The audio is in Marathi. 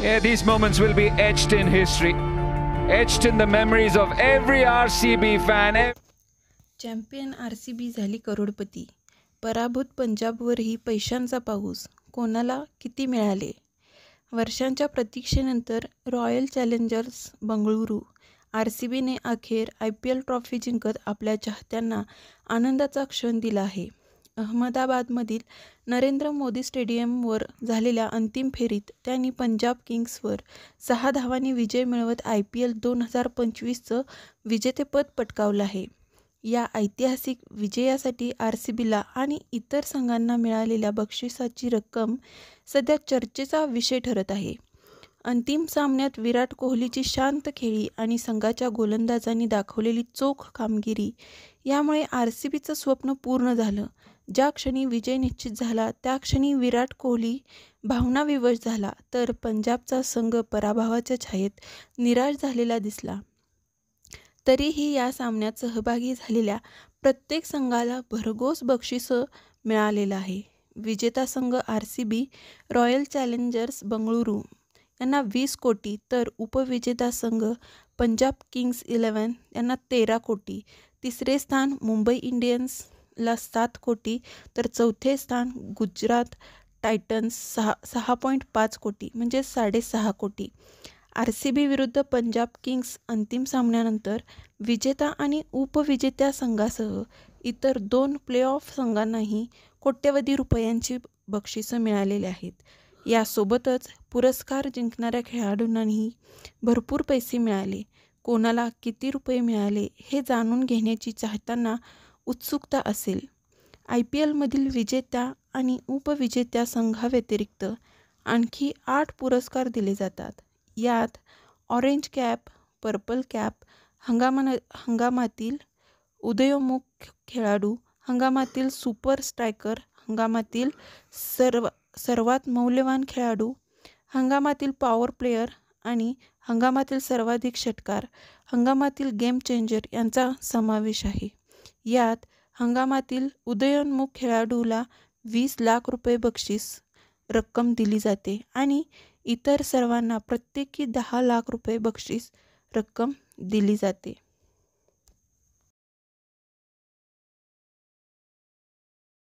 Yeah, these moments will be etched in history, etched in the memories of every RCB fan. Champion RCB झाली करोडपती. पराभूत पंजाबवरही पैशांचा पाऊस. कोणाला किती मिळाले? वर्षांच्या प्रतीक्षेनंतर रॉयल चॅलेंजर्स बंगळुरू RCBने अखेर IPL ट्रॉफी जिंकत आपल्या चाहत्यांना आनंदाचा क्षण दिला आहे. अहमदाबादमधील नरेंद्र मोदी स्टेडियमवर झालेल्या अंतिम फेरीत त्यांनी पंजाब किंग्सवर 6 धावांनी विजय मिळवत IPL 2025चं विजेतेपद पटकावलं आहे. या ऐतिहासिक विजयासाठी RCBला आणि इतर संघांना मिळालेल्या बक्षिसाची रक्कम सध्या चर्चेचा विषय ठरत आहे. अंतिम सामन्यात विराट कोहलीची शांत खेळी आणि संघाच्या गोलंदाजांनी दाखवलेली चोख कामगिरी यामुळे RCBचं स्वप्न पूर्ण झालं. ज्या क्षणी विजय निश्चित झाला त्या क्षणी विराट कोहली भावनाविवश झाला, तर पंजाबचा संघ पराभवाच्या छायेत निराश झालेला दिसला. तरीही या सामन्यात सहभागी झालेल्या प्रत्येक संघाला भरघोस बक्षिसं मिळालेलं आहे. विजेता संघ RCB रॉयल चॅलेंजर्स बंगळुरू यांना 20 कोटी तर उपविजेता संघ पंजाब किंग्स 11 यांना 13 कोटी. तिसरे स्थान मुंबई इंडियन्सला 7 कोटी तर चौथे स्थान गुजरात टायटन्स 6.5 कोटी म्हणजे 6.5 कोटी. RCB विरुद्ध पंजाब किंग्स अंतिम सामन्यानंतर विजेता आणि उपविजेत्या संघासह इतर 2 प्लेऑफ संघांनाही कोट्यवधी रुपयांची बक्षिसं मिळालेली आहेत. यासोबतच पुरस्कार जिंकणाऱ्या खेळाडूंनाही भरपूर पैसे मिळाले. कोणाला किती रुपये मिळाले हे जाणून घेण्याची चाहत्यांना उत्सुकता असेल. IPLमधील विजेत्या आणि उपविजेत्या संघाव्यतिरिक्त आणखी 8 पुरस्कार दिले जातात. यात ऑरेंज कॅप, पर्पल कॅप, हंगामातील उदयोन्मुख खेळाडू, हंगामातील सुपर स्ट्रायकर, हंगामातील सर्वात मौल्यवान खेळाडू, हंगामातील पॉवर प्लेयर आणि हंगामातील सर्वाधिक षटकार, हंगामातील गेम चेंजर यांचा समावेश आहे. यात हंगामातील उदयोन्मुख खेळाडूला 20 लाख रुपये बक्षीस रक्कम दिली जाते आणि इतर सर्वांना प्रत्येकी 10 लाख रुपये बक्षीस रक्कम दिली जाते.